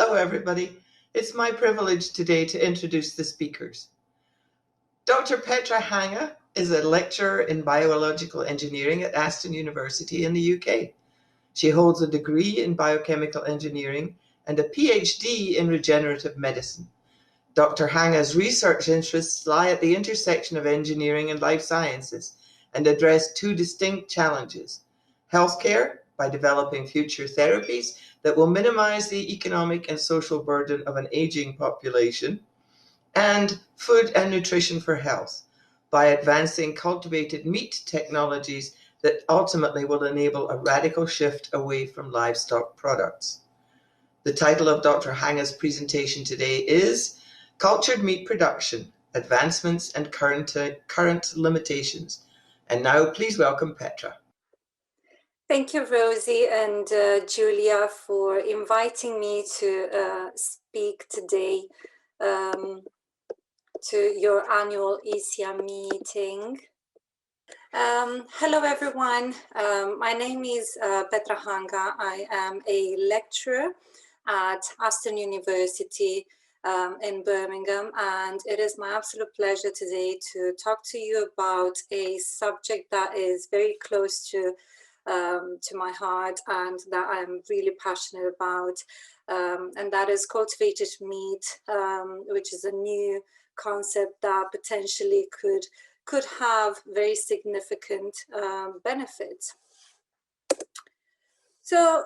Hello, everybody. It's my privilege today to introduce the speakers. Dr. Petra Hanga is a lecturer in biological engineering at Aston University in the UK. She holds a degree in biochemical engineering and a PhD in regenerative medicine. Dr. Hanga's research interests lie at the intersection of engineering and life sciences and address two distinct challenges: healthcare, by developing future therapies that will minimize the economic and social burden of an aging population, and food and nutrition for health, by advancing cultivated meat technologies that ultimately will enable a radical shift away from livestock products. The title of Dr. Hanga's presentation today is Cultured Meat Production, Advancements and Current Limitations. And now please welcome Petra. Thank you, Rosie and Julia, for inviting me to speak today to your annual ECM meeting. Hello, everyone. My name is Petra Hanga. I am a lecturer at Aston University in Birmingham, and it is my absolute pleasure today to talk to you about a subject that is very close to my heart and that I'm really passionate about, and that is cultivated meat, which is a new concept that potentially could have very significant benefits. So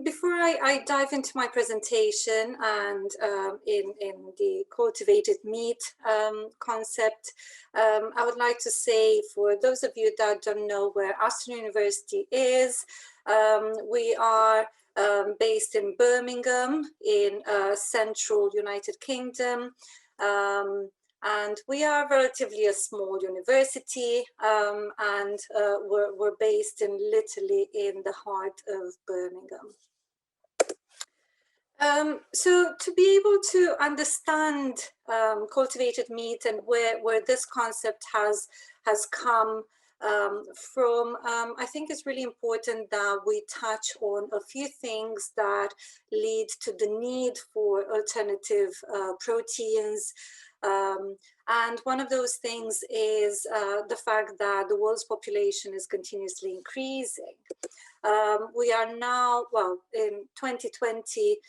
before I dive into my presentation and in the cultivated meat concept, I would like to say, for those of you that don't know where Aston University is, we are based in Birmingham in central United Kingdom. And we are relatively a small university, and we're based literally in the heart of Birmingham. So to be able to understand cultivated meat and where this concept has come from, I think it's really important that we touch on a few things that lead to the need for alternative proteins. And one of those things is the fact that the world's population is continuously increasing. We are now, well, in 2020,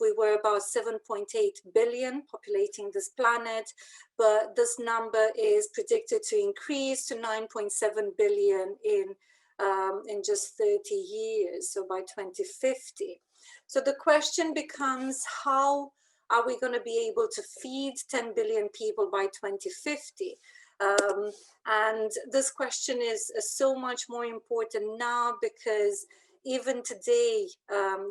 we were about 7.8 billion populating this planet, but this number is predicted to increase to 9.7 billion in just 30 years, so by 2050. So the question becomes, how are we going to be able to feed 10 billion people by 2050? And this question is so much more important now, because even today,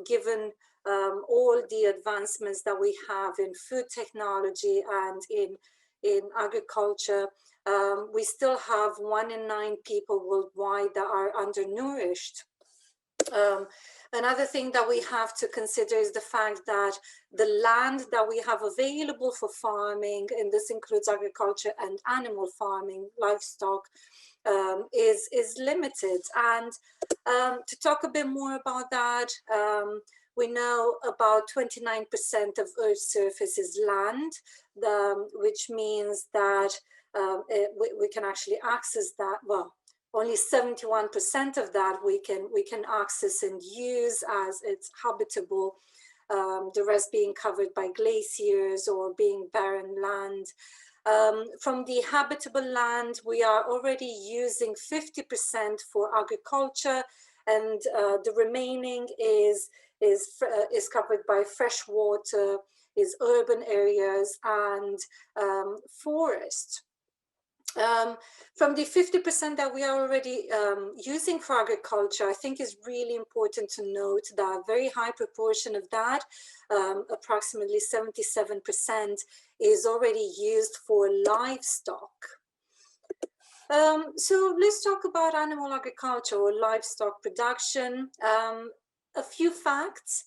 given all the advancements that we have in food technology and in agriculture, we still have 1 in 9 people worldwide that are undernourished. Another thing that we have to consider is the fact that the land that we have available for farming, and this includes agriculture and animal farming, livestock, is limited. And to talk a bit more about that, we know about 29% of Earth's surface is land, which means that we can actually access that. Well, only 71% of that we can access and use as it's habitable, the rest being covered by glaciers or being barren land. From the habitable land, we are already using 50% for agriculture, and the remaining is covered by fresh water, is urban areas and forest. From the 50% that we are already using for agriculture, I think is really important to note that a very high proportion of that, approximately 77%, is already used for livestock. So let's talk about animal agriculture or livestock production. A few facts.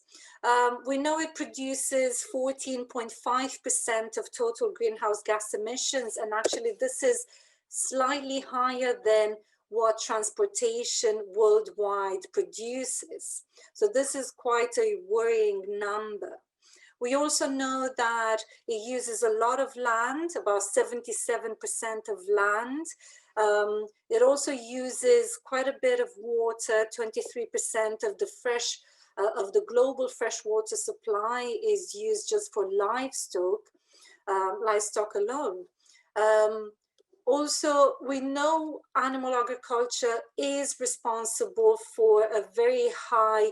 We know it produces 14.5% of total greenhouse gas emissions, and actually this is slightly higher than what transportation worldwide produces. So this is quite a worrying number. We also know that it uses a lot of land, about 77% of land. It also uses quite a bit of water. 23% of the of the global freshwater supply is used just for livestock alone. Also, we know animal agriculture is responsible for a very high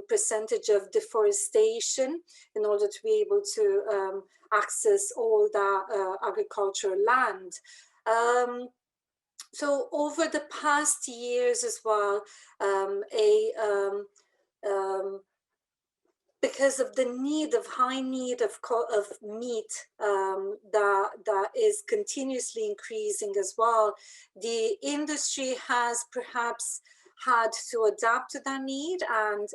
percentage of deforestation in order to be able to access all the agricultural land. So over the past years as well, because of the high need of meat that is continuously increasing as well, the industry has perhaps had to adapt to that need and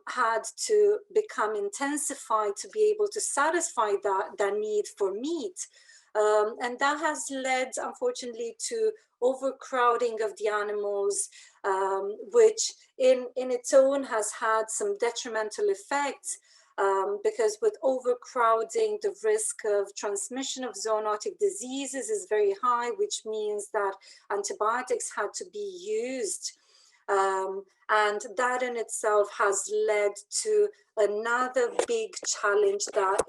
had to become intensified to be able to satisfy that need for meat. And that has led, unfortunately, to overcrowding of the animals, which in its own has had some detrimental effects, because with overcrowding, the risk of transmission of zoonotic diseases is very high, which means that antibiotics had to be used. And that in itself has led to another big challenge that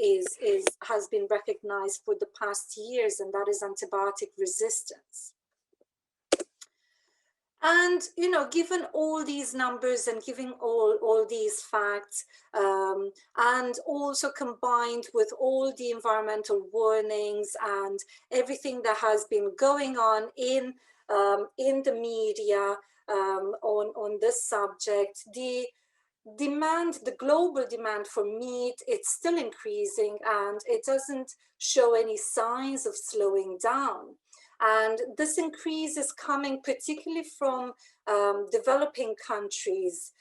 has been recognized for the past years, and that is antibiotic resistance. And, you know, given all these numbers and giving all these facts, and also combined with all the environmental warnings and everything that has been going on in the media on this subject, the global demand for meat, it's still increasing, and it doesn't show any signs of slowing down. And this increase is coming particularly from developing countries.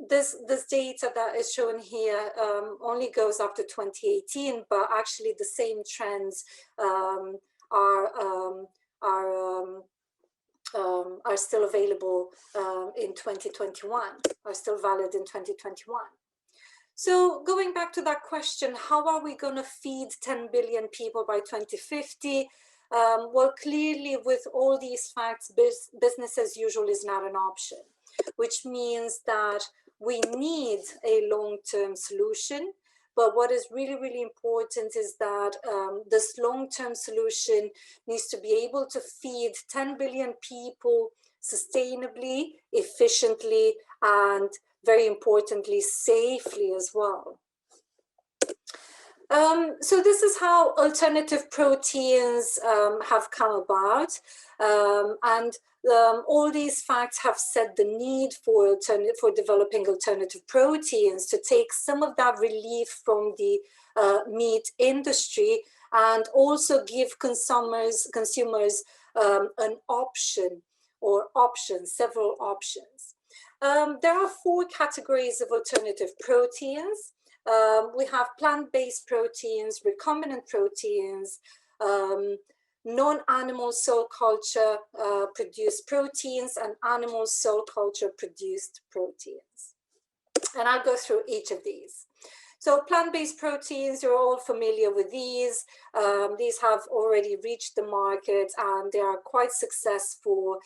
This data that is shown here only goes up to 2018, but actually the same trends are still available in 2021, are still valid in 2021. So going back to that question, how are we going to feed 10 billion people by 2050? Well, clearly with all these facts, business as usual is not an option, which means that we need a long-term solution. But what is really, really important is that this long-term solution needs to be able to feed 10 billion people sustainably, efficiently, and very importantly, safely as well. So this is how alternative proteins have come about. And all these facts have set the need for developing alternative proteins to take some of that relief from the meat industry, and also give consumers an option, or options, several options. There are 4 categories of alternative proteins. We have plant-based proteins, recombinant proteins, non-animal cell culture produced proteins, and animal cell culture produced proteins. And I'll go through each of these. So plant-based proteins, you're all familiar with these. These have already reached the market and they are quite successful.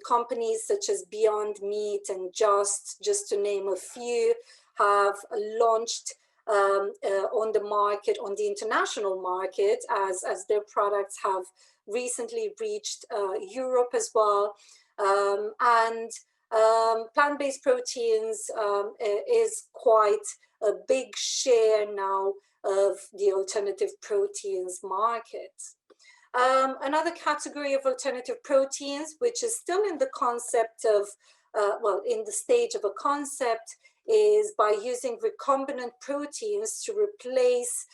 Companies such as Beyond Meat and Just to name a few, have launched on the market, on the international market, as their products have recently reached Europe as well. And plant-based proteins is quite a big share now of the alternative proteins market. Another category of alternative proteins, which is still in the concept of, well, in the stage of a concept, is by using recombinant proteins to replace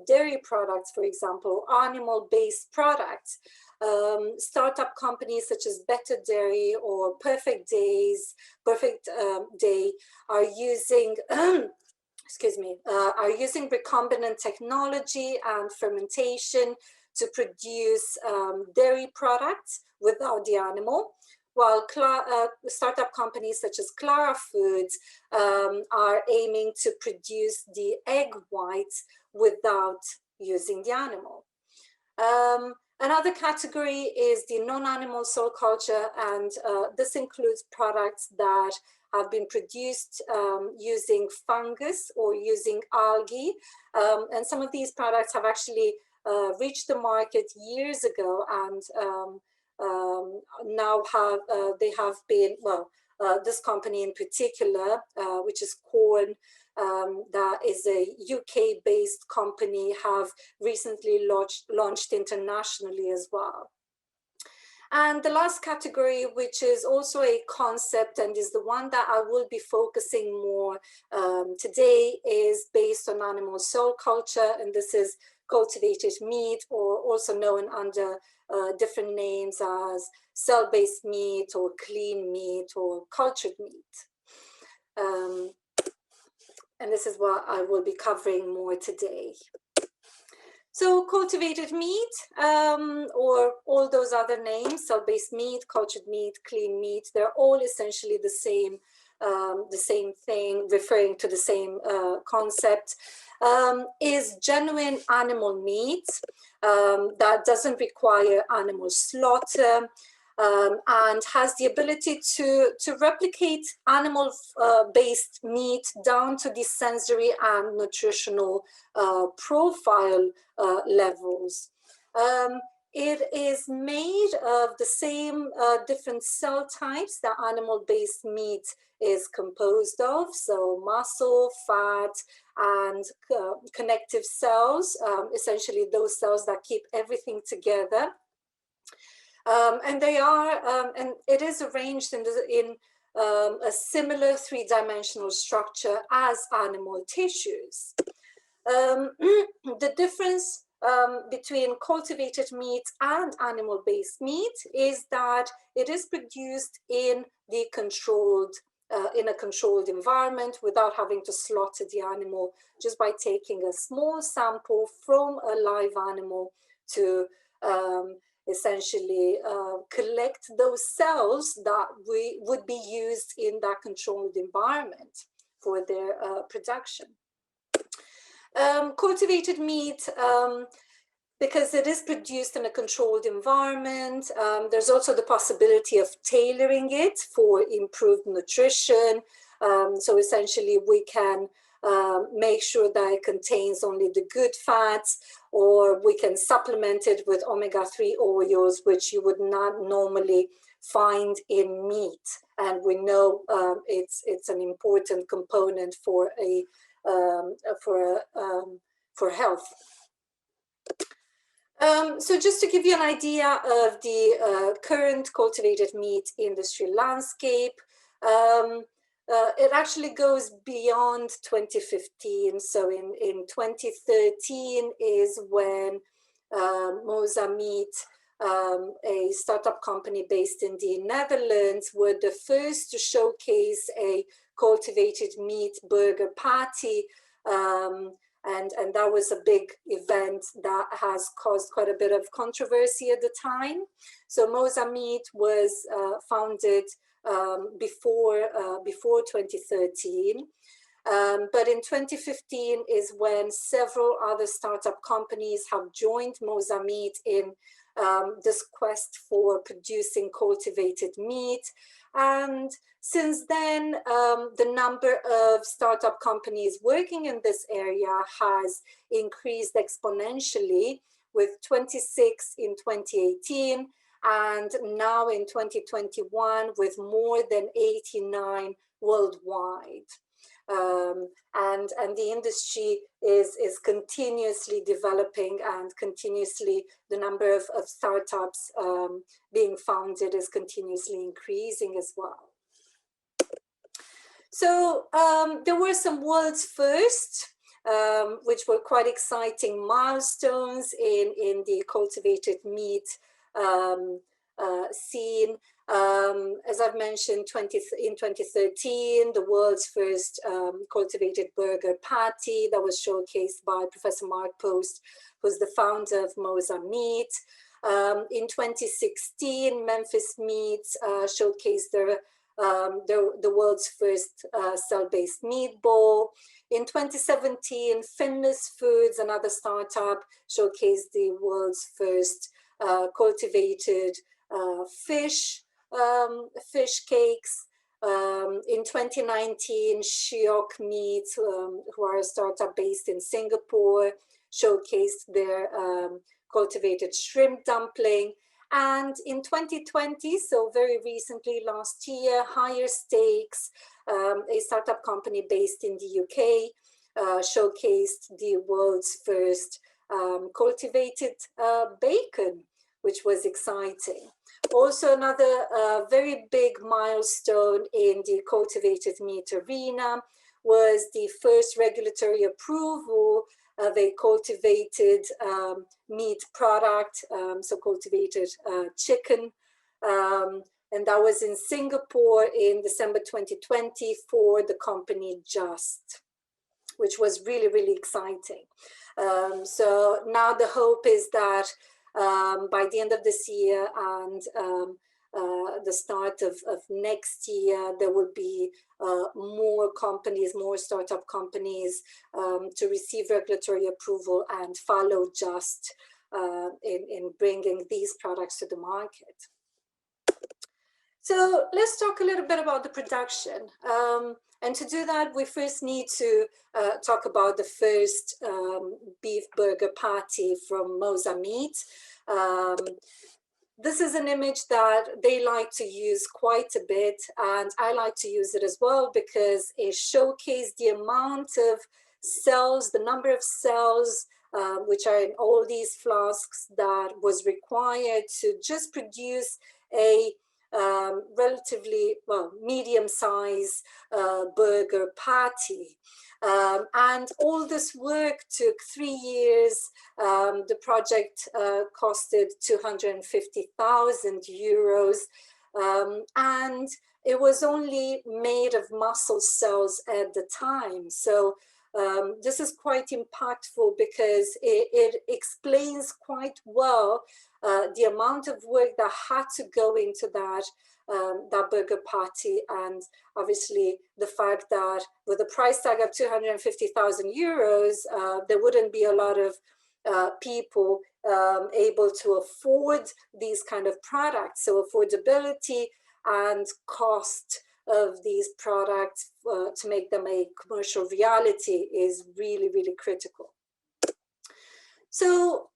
dairy products, for example, animal-based products. Startup companies such as Better Dairy or Perfect Day are using are using recombinant technology and fermentation to produce dairy products without the animal, while startup companies such as Clara Foods are aiming to produce the egg whites without using the animal. Another category is the non-animal cell culture, and this includes products that have been produced using fungus or using algae. And some of these products have actually reached the market years ago, and now they have been, well, this company in particular, which is Corn, that is a UK-based company, have recently launched internationally as well. And the last category, which is also a concept and is the one that I will be focusing more today, is based on animal cell culture, and this is cultivated meat, or also known under different names as cell-based meat or clean meat or cultured meat. And this is what I will be covering more today. So cultivated meat, or all those other names, cell-based meat, cultured meat, clean meat, they're all essentially the same thing, referring to the same concept, is genuine animal meat that doesn't require animal slaughter, and has the ability to replicate animal-based meat down to the sensory and nutritional profile levels. It is made of the same different cell types that animal-based meat is composed of, so muscle, fat, and connective cells, essentially those cells that keep everything together. And they are, and it is arranged in a similar three-dimensional structure as animal tissues. The difference between cultivated meat and animal-based meat is that it is produced in the in a controlled environment without having to slaughter the animal, just by taking a small sample from a live animal to essentially collect those cells that would be used in that controlled environment for their production. Cultivated meat, because it is produced in a controlled environment, there's also the possibility of tailoring it for improved nutrition. So essentially we can make sure that it contains only the good fats, or we can supplement it with omega-3 oils, which you would not normally find in meat. And we know it's an important component for health. So just to give you an idea of the current cultivated meat industry landscape, it actually goes beyond 2015. So in 2013 is when Moza Meat, a startup company based in the Netherlands, were the first to showcase a cultivated meat burger patty. And that was a big event that has caused quite a bit of controversy at the time. So Moza Meat was founded before 2013. But in 2015 is when several other startup companies have joined Moza Meat in this quest for producing cultivated meat. And since then, the number of startup companies working in this area has increased exponentially, with 26 in 2018, and now in 2021 with more than 89 worldwide. And the industry is continuously developing, and continuously the number of startups being founded is continuously increasing as well. So there were some world's first, which were quite exciting milestones in the cultivated meat scene. As I've mentioned, in 2013, the world's first cultivated burger patty that was showcased by Professor Mark Post, who's the founder of Moza Meat. In 2016, Memphis Meats showcased the world's first cell-based meatball. In 2017, Finless Foods, another startup, showcased the world's first cultivated fish cakes. In 2019, Shiok Meats, who are a startup based in Singapore, showcased their cultivated shrimp dumpling. And in 2020, so very recently, last year, Higher Stakes, a startup company based in the UK, showcased the world's first cultivated bacon, which was exciting. Also, another very big milestone in the cultivated meat arena was the first regulatory approval of a cultivated meat product, so cultivated chicken. And that was in Singapore in December 2020 for the company Just, which was really, really exciting. So now the hope is that by the end of this year and the start of next year, there will be more companies, more startup companies to receive regulatory approval and follow Just in bringing these products to the market. So let's talk a little bit about the production. And to do that, we first need to talk about the first beef burger patty from Moza Meat. This is an image that they like to use quite a bit, and I like to use it as well because it showcases the amount of cells, the number of cells which are in all these flasks that was required to just produce a relatively, well, medium-sized burger patty. And all this work took 3 years. The project costed 250,000 euros. And it was only made of muscle cells at the time. So this is quite impactful because it explains quite well the amount of work that had to go into that burger patty, and obviously the fact that with a price tag of 250,000 euros, there wouldn't be a lot of people able to afford these kind of products. So affordability and cost of these products to make them a commercial reality is really, really critical. So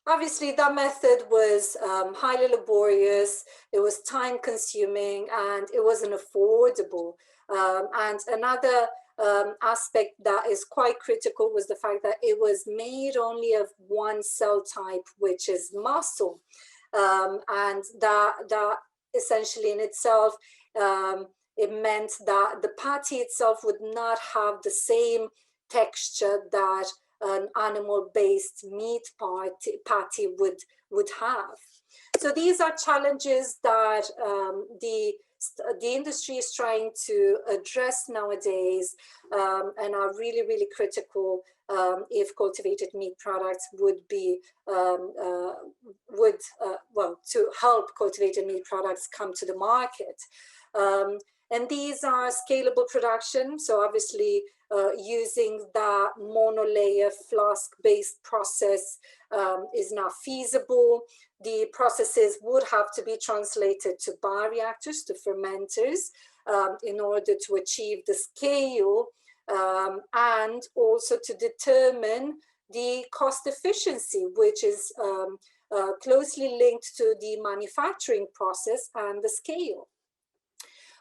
obviously that method was highly laborious, it was time consuming, and it wasn't affordable. And another aspect that is quite critical was the fact that it was made only of one cell type, which is muscle. And that essentially in itself, it meant that the patty itself would not have the same texture that an animal-based meat patty would have. So these are challenges that the industry is trying to address nowadays and are really, really critical if cultivated meat products would be, well, to help cultivated meat products come to the market. And these are scalable production. So obviously using the monolayer flask-based process is not feasible. The processes would have to be translated to bioreactors, to fermenters, in order to achieve the scale and also to determine the cost efficiency, which is closely linked to the manufacturing process and the scale.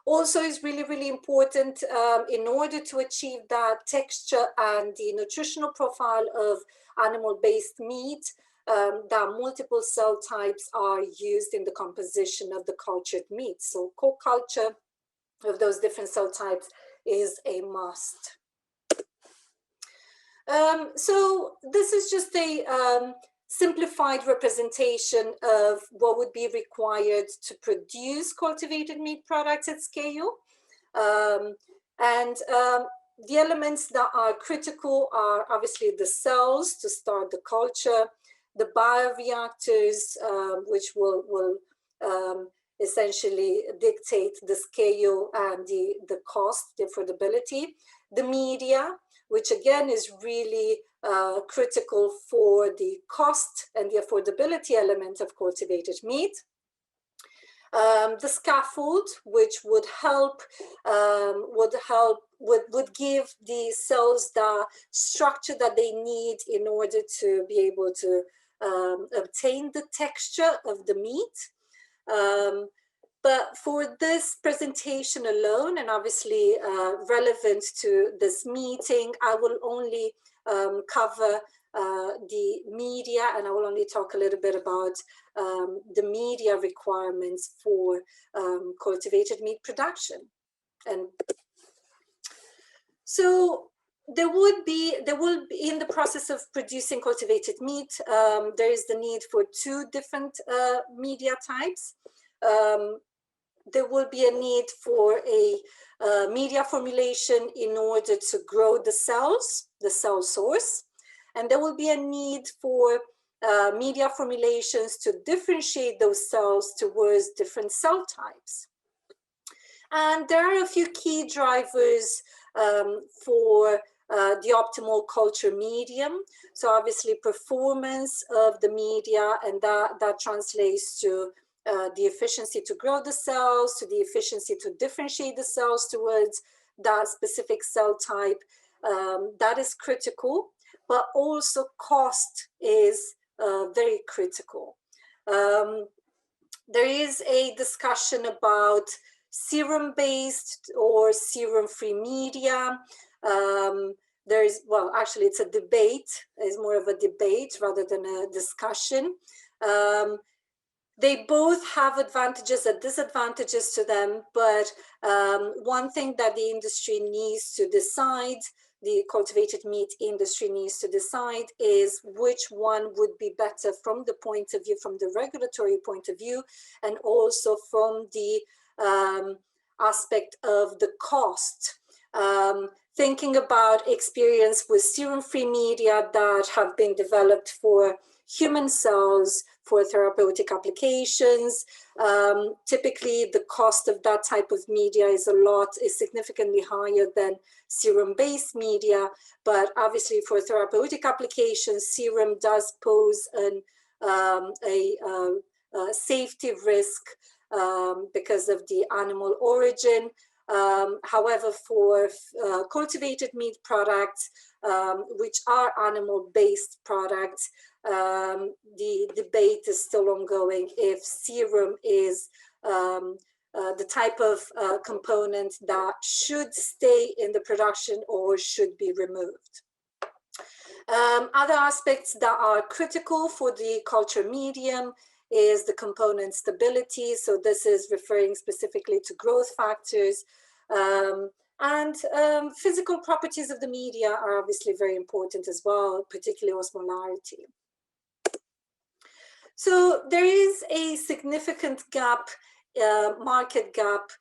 Also is really, really important in order to achieve that texture and the nutritional profile of animal-based meat, that multiple cell types are used in the composition of the cultured meat. So co-culture of those different cell types is a must. So this is just a simplified representation of what would be required to produce cultivated meat products at scale. The elements that are critical are obviously the cells to start the culture, the bioreactors, which will essentially dictate the scale and the cost, the affordability, the media, which again is really critical for the cost and the affordability element of cultivated meat. The scaffold, which would give the cells the structure that they need in order to be able to obtain the texture of the meat. But for this presentation alone, and obviously relevant to this meeting, I will only cover the media, and I will only talk a little bit about the media requirements for cultivated meat production. And so there will be in the process of producing cultivated meat, there is the need for two different media types. There will be a need for a media formulation in order to grow the cells, the cell source. And there will be a need for media formulations to differentiate those cells towards different cell types. And there are a few key drivers for the optimal culture medium. So obviously performance of the media, and that translates to the efficiency to grow the cells, to the efficiency to differentiate the cells towards that specific cell type. That is critical, but also cost is very critical. There is a discussion about serum-based or serum-free media. Well, actually it's a debate, it's more of a debate rather than a discussion. They both have advantages and disadvantages to them, but one thing that the industry needs to decide, the cultivated meat industry needs to decide, is which one would be better from the point of view, from the regulatory point of view, and also from the aspect of the cost. Thinking about experience with serum-free media that have been developed for human cells for therapeutic applications. Typically, the cost of that type of media is significantly higher than serum-based media, but obviously for therapeutic applications, serum does pose a safety risk because of the animal origin. However, for cultivated meat products, which are animal-based products, the debate is still ongoing if serum is the type of component that should stay in the production or should be removed. Other aspects that are critical for the culture medium is the component stability. So this is referring specifically to growth factors. And physical properties of the media are obviously very important as well, particularly osmolarity. So there is a significant gap, market gap,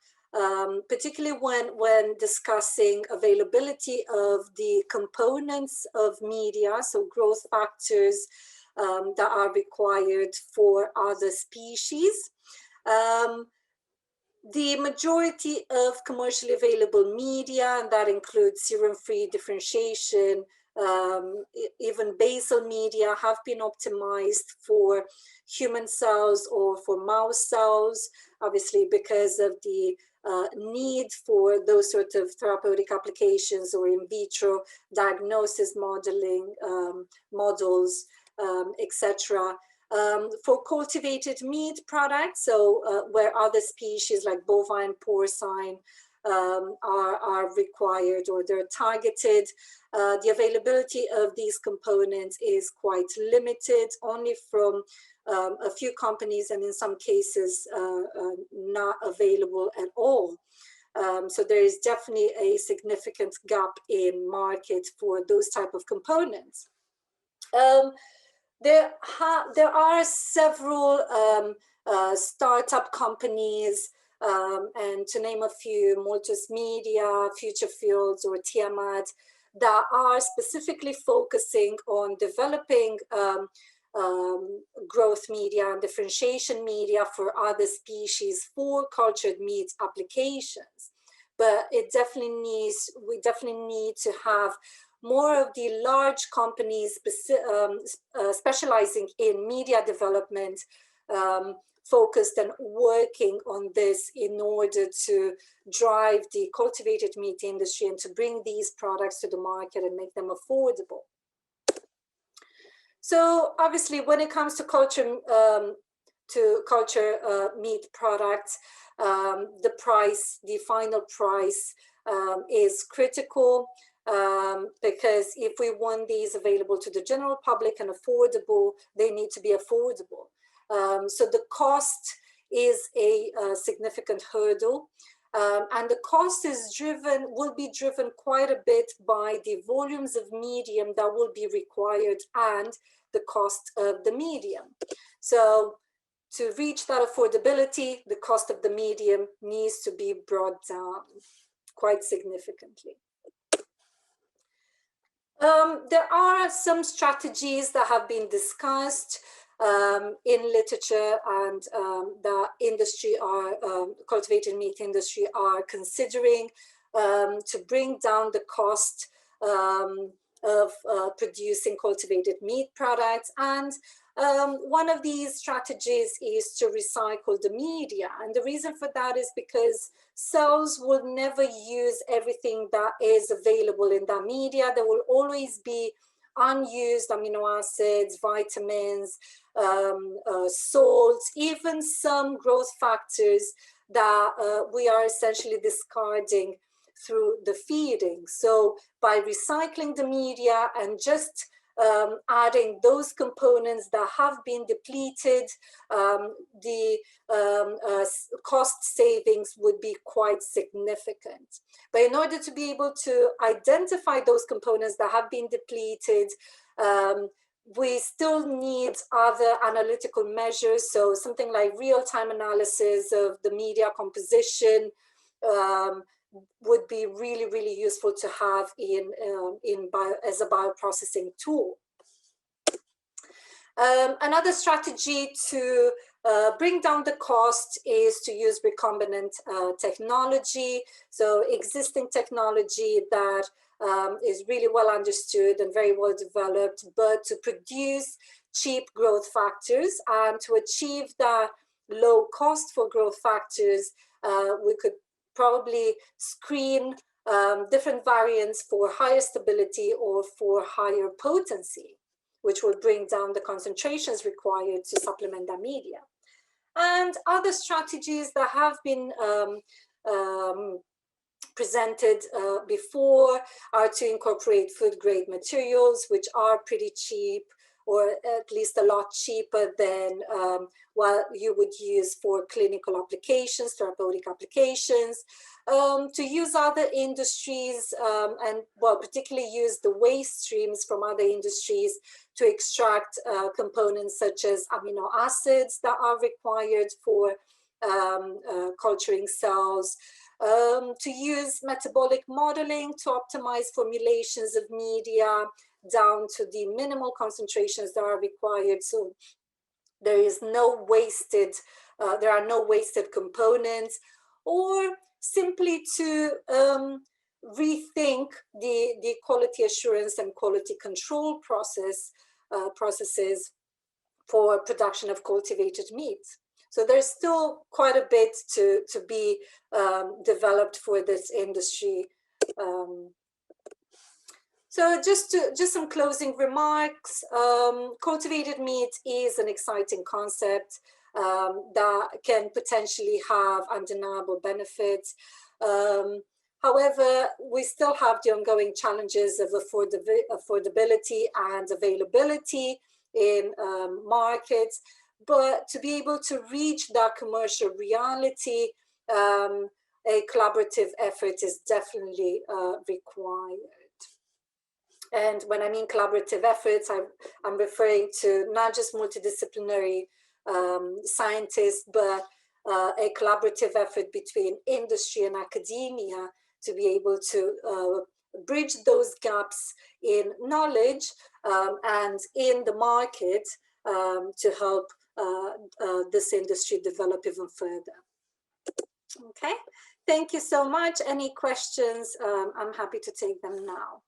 particularly when discussing availability of the components of media, so growth factors that are required for other species. The majority of commercially available media, and that includes serum-free differentiation, even basal media, have been optimized for human cells or for mouse cells, obviously because of the need for those sort of therapeutic applications or in vitro diagnosis modeling models, etc. For cultivated meat products, so where other species like bovine, porcine are required or they're targeted, the availability of these components is quite limited, only from a few companies, and in some cases not available at all. So there is definitely a significant gap in market for those type of components. There are several startup companies, and to name a few, Multus Media, Future Fields, or Tiamat, that are specifically focusing on developing growth media and differentiation media for other species for cultured meat applications. But it definitely we definitely need to have more of the large companies specializing in media development focused and working on this in order to drive the cultivated meat industry and to bring these products to the market and make them affordable. So obviously, when it comes to culture meat products, the price, the final price, is critical, because if we want these available to the general public and affordable, they need to be affordable. So the cost is a significant hurdle. And the cost will be driven quite a bit by the volumes of medium that will be required and the cost of the medium. So to reach that affordability, the cost of the medium needs to be brought down quite significantly. There are some strategies that have been discussed in literature and the industry cultivated meat industry are considering to bring down the cost of producing cultivated meat products. And one of these strategies is to recycle the media. And the reason for that is because cells will never use everything that is available in that media. There will always be unused amino acids, vitamins, salts, even some growth factors that we are essentially discarding through the feeding. So by recycling the media and just adding those components that have been depleted, the cost savings would be quite significant. But in order to be able to identify those components that have been depleted, we still need other analytical measures. So something like real-time analysis of the media composition would be really, really useful to have as a bioprocessing tool. Another strategy to bring down the cost is to use recombinant technology. So existing technology that is really well understood and very well developed, but to produce cheap growth factors and to achieve that low cost for growth factors, we could probably screen different variants for higher stability or for higher potency, which will bring down the concentrations required to supplement that media. And other strategies that have been presented before are to incorporate food grade materials, which are pretty cheap, or at least a lot cheaper than what you would use for clinical applications, therapeutic applications, to use other industries and, well, particularly use the waste streams from other industries to extract components such as amino acids that are required for culturing cells, to use metabolic modeling to optimize formulations of media down to the minimal concentrations that are required. So there is no wasted, there are no wasted components, or simply to rethink the quality assurance and quality control processes for production of cultivated meat. So there's still quite a bit to be developed for this industry. So just some closing remarks. Cultivated meat is an exciting concept that can potentially have undeniable benefits. However, we still have the ongoing challenges of affordability and availability in markets. But to be able to reach that commercial reality, a collaborative effort is definitely required. And when I mean collaborative efforts, I'm referring to not just multidisciplinary scientists, but a collaborative effort between industry and academia to be able to bridge those gaps in knowledge and in the market to help this industry develop even further. Okay, thank you so much. Any questions? I'm happy to take them now.